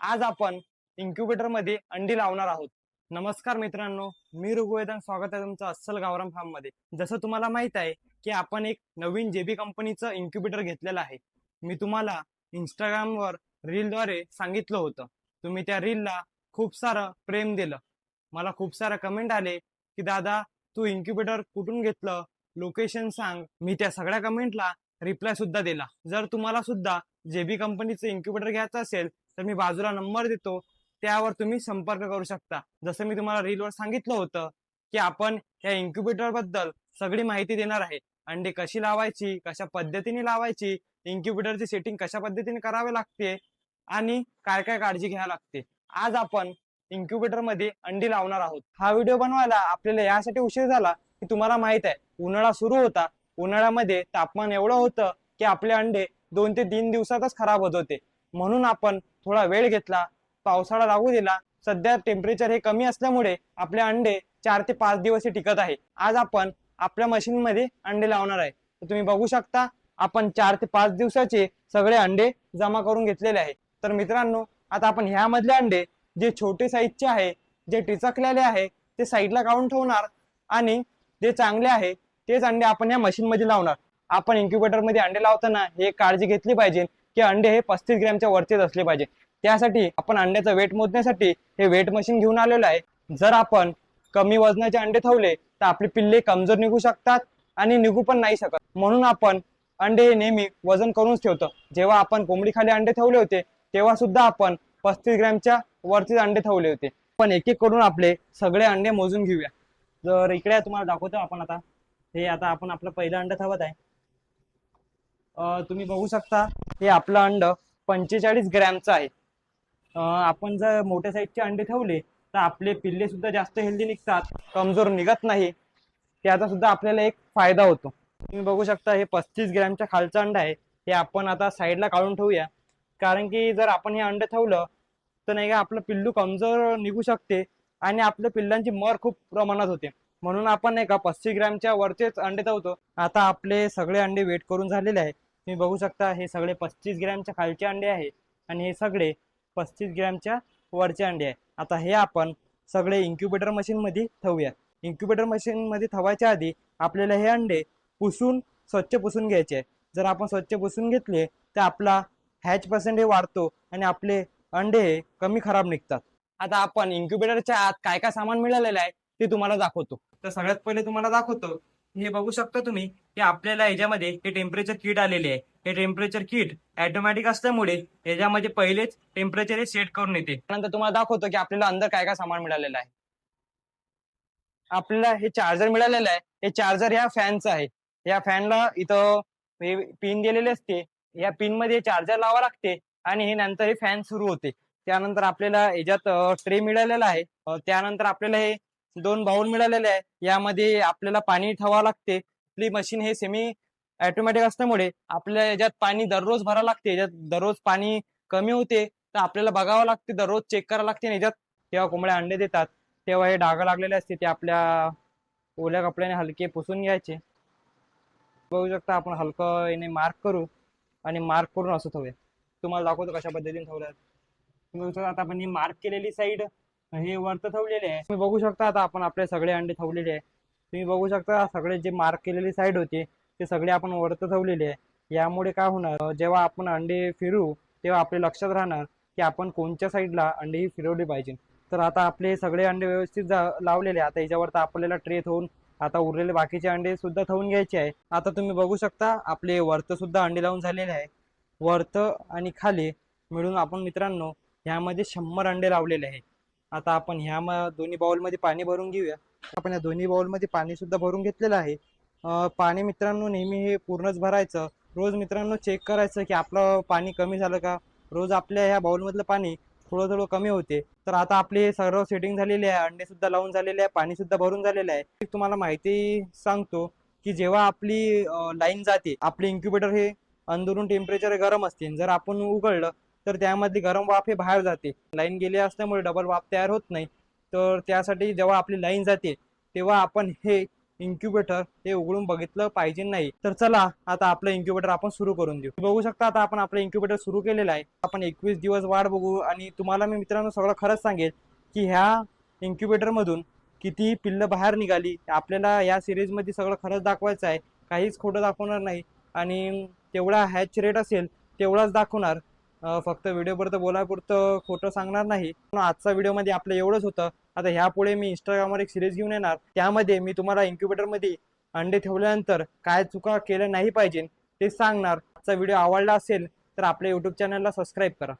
आज आपण इन्क्युबेटर मध्ये अंडी लावणार आहोत। नमस्कार मित्रांनो, मी ऋग्वेदन, स्वागत आहे तुमचं अस्सल गावरान फार्म मध्ये। जसं तुम्हाला माहित आहे की आपण एक नवीन जेबी कंपनीचं इन्क्युबेटर घेतलेलं आहे। मी तुम्हाला इंस्टाग्राम वर रील द्वारे सांगितलं होतं। तुम्ही त्या रीलला खूप सारं प्रेम दिलं। मला खूप सारे कमेंट आले की दादा तू इन्क्युबेटर कुठून घेतलं, लोकेशन सांग। मी त्या सगळ्या कमेंटला रिप्लाय सुद्धा दिला। जर तुम्हाला सुद्धा जेबी कंपनीचं इन्क्युबेटर घ्यायचं असेल तर मी बाजूला नंबर देतो, त्यावर तुम्ही संपर्क करू शकता। जसं मी तुम्हाला रीलवर सांगितलं होतं की आपण या इन्क्युबेटर बद्दल सगळी माहिती देणार आहे। अंडी कशी लावायची, कशा पद्धतीने लावायची, इन्क्युबेटरची सेटिंग कशा पद्धतीने करावी लागते आणि काय काय काळजी घ्यावी लागते। आज आपण इन्क्युबेटर मध्ये अंडी लावणार आहोत। हा व्हिडिओ बनवायला आपल्याला यासाठी उशीर झाला की तुम्हाला माहित आहे उन्हाळा सुरू होता। उन्हाळ्यामध्ये तापमान एवढं होतं की आपले अंडे 2 ते 3 दिवसातच खराब होत होते। म्हणून आपण थोडा वेळ घेतला, पावसाळा लागू दिला। सध्या टेम्परेचर हे कमी असल्यामुळे आपले अंडे 4 ते 5 दिवस टिकत आहे। आज आपण आपल्या मशीन मध्ये अंडे लावणार आहे। तर तुम्ही बघू शकता आपण 4 ते 5 दिवसाचे सगळे अंडे जमा करून घेतलेले आहे। तर मित्रांनो, आता आपण ह्या मधले अंडे जे छोटे साईजचे आहे, जे टिचकलेले आहे, ते साईडला काढून ठेवणार आणि जे चांगले आहे तेच अंडे आपण या मशीन मध्ये लावणार। आपण इन्क्युबेटर मध्ये अंडे लावताना हे काळजी घेतली पाहिजे की अंडे हे 35 ग्रॅमच्या वरचेच असले पाहिजे। त्यासाठी आपण अंड्याचं वेट मोजण्यासाठी हे वेट मशीन घेऊन आलेलो आहे। जर आपण कमी वजनाचे अंडे ठेवले तर आपले पिल्ले कमजोर निघू शकतात आणि निघू पण नाही शकत। म्हणून आपण अंडे हे नेहमी वजन करूनच ठेवतो। जेव्हा आपण कोंबडी खाली अंडे ठेवले होते तेव्हा सुद्धा आपण 35 ग्रॅमच्या वरचे अंडे ठेवले होते। पण एक एक करून आपले सगळे अंडे मोजून घेऊया। जर इकडे तुम्हाला दाखवतो आपण आता आपण आपलं पहिलं अंड ठेवत आहे। तुम्ही बघू शकता हे आपलं अंड 45 ग्रॅमचं आहे। आपण जर मोठ्या साईजचे अंडे ठेवले तर आपले पिल्ले सुद्धा जास्त हेल्दी निघतात, कमजोर निघत नाही। त्याचा सुद्धा आपल्याला एक फायदा होतो। तुम्ही बघू शकता हे 35 ग्रॅमच्या खालचं अंड आहे। हे आपण आता साईडला काढून ठेवूया, कारण की जर आपण हे अंड ठेवलं तर नाही का आपलं पिल्लू कमजोर निघू शकते आणि आपल्या पिल्लांची मर खूप प्रमाणात होते। म्हणून आपण नाही का 35 ग्रॅमच्या वरचेच अंडे ठेवतो। आता आपले सगळे अंडे वेट करून झालेले आहे। तुम्ही बघू शकता हे सगळे 35 ग्रॅमच्या खालचे अंडे आहे आणि हे सगळे 35 ग्रॅमच्या वरचे अंडे आहे। आता हे आपण सगळे इन्क्युबेटर मशीन मध्ये ठेवूया। इन्क्युबेटर मशीन मध्ये ठेवायच्या आधी आपल्याला हे अंडे स्वच्छ पुसून घ्यायचे आहे। जर आपण स्वच्छ पुसून घेतले तर आपला हॅच पर्सेंट हे वाढतो आणि आपले अंडे हे कमी खराब निघतात। आता आपण इन्क्युबेटरच्या आत काय काय सामान मिळालेलं आहे ते तुम्हाला दाखवतो। तर सगळ्यात पहिले तुम्हाला दाखवतो, हे बघू शकता तुम्ही की आपल्याला याच्यामध्ये हे टेम्परेचर किट आलेले आहे। हे टेम्परेचर किट ऑटोमॅटिक असल्यामुळे याच्यामध्ये पहिलेच टेम्परेचर हे सेट करून येते। त्यानंतर तुम्हाला दाखवतो की आपल्याला अंदर काय काय सामान मिळालेलं आहे। आपल्याला हे चार्जर मिळालेलं आहे। हे चार्जर या फॅनचं आहे। या फॅनला इथं पिन दिलेली असते, या पिन मध्ये चार्जर लावा लागते आणि हे नंतर हे फॅन सुरू होते। त्यानंतर आपल्याला याच्यात ट्रे मिळालेला आहे। त्यानंतर आपल्याला हे 2 बाउल मिळालेले आहे। यामध्ये आपल्याला पाणी ठेवावं लागते। आपली मशीन हे सेमी ऑटोमॅटिक असल्यामुळे आपल्याला याच्यात पाणी दररोज भरावं लागते। याच्यात दररोज पाणी कमी होते तर आपल्याला बघावं लागते, दररोज चेक करावं लागते। याच्यात तेव्हा कोंबड्या अंडे देतात तेव्हा हे डाग लागलेले असते ते आपल्या ओल्या कपड्याने हलके पुसून घ्यायचे। बघू शकता आपण हलकं याने मार्क करू आणि मार्क करून असं ठेवूया। तुम्हाला दाखवतो कशा पद्धतीने ठेवलं। तुम्ही बघू शकता आता आपण ही मार्क केलेली साईड हे वरती ठेवलेले आहे। तुम्ही बघू शकता आता आपण आपले सगळे अंडे ठेवलेले आहे। तुम्ही बघू शकता सगळे जे मार्क केलेली साईड होते ते सगळे आपण वरती ठेवलेले आहे। यामुळे काय होणार, जेव्हा आपण अंडे फिरू तेव्हा आपल्या लक्षात राहणार की आपण कोणत्या साईडला अंडे ही फिरवली पाहिजे। तर आता आपले सगळे अंडे व्यवस्थित लावलेले आता याच्यावर तर आपल्याला ट्रे ठेवून आता उरलेले बाकीचे अंडे सुद्धा ठेवून घ्यायचे आहे। आता तुम्ही बघू शकता आपले वरत सुद्धा अंडे लावून झालेले आहे। वरत आणि खाली मिळून आपण मित्रांनो ह्यामध्ये 100 अंडे लावलेले आहे। आता आपण ह्या दोन्ही बाउल मध्ये पाणी भरून घेऊया। आपण या दोन्ही बाउल मध्ये पाणी सुद्धा भरून घेतलेलं आहे। पाणी मित्रांनो नेहमी हे पूर्णच भरायचं। रोज मित्रांनो चेक करायचं की आपलं पाणी कमी झालं का। रोज आपल्या ह्या बाउल मधलं पाणी थोडं थोडं कमी होते। तर आता आपले सर्व सेटिंग झालेली आहे, अंडे सुद्धा लावून झालेले आहे, पाणी सुद्धा भरून झालेलं आहे। तुम्हाला माहिती सांगतो की जेव्हा आपली लाईन जाते, आपले इन्क्युबेटर हे अंदरून टेम्परेचर गरम असते। जर आपण उघडलं तर त्यामध्ये गरम वाफ हे बाहेर जाते। लाईन गेली असल्यामुळे डबल वाफ तयार होत नाही। तर त्यासाठी जेव्हा आपली लाईन जाते तेव्हा आपण हे इन्क्युबेटर हे उघडून बघितलं पाहिजे नाही. तर चला आता आपलं इन्क्युबेटर आपण सुरू करून देऊ. बघू शकता आता आपण आपलं इन्क्युबेटर सुरू केलेलं आहे. आपण 21 दिवस वाट बघू आणि तुम्हाला मी मित्रांनो सगळं खरंच सांगेल की ह्या इन्क्युबेटर मधून किती पिल्लं बाहेर निघाली. आपल्याला या सिरीज मध्ये सगळं खरंच दाखवायचं आहे, काहीच खोटं दाखवणार नाही आणि तेवढा हॅच रेट असेल तेवढाच दाखवणार. फक्त व्हिडिओपुरतं बोलायपुरतं खोटं सांगणार नाही. आजचा व्हिडिओमध्ये आपलं एवढंच होतं. आता ह्यापुढे मी इंस्टाग्रामवर एक सिरीज घेऊन येणार, त्यामध्ये मी तुम्हाला इन्क्युबेटरमध्ये अंडे ठेवल्यानंतर काय चुका केल्या नाही पाहिजे ते सांगणार. आजचा व्हिडिओ आवडला असेल तर आपल्या यूट्यूब चॅनलला सबस्क्राईब करा.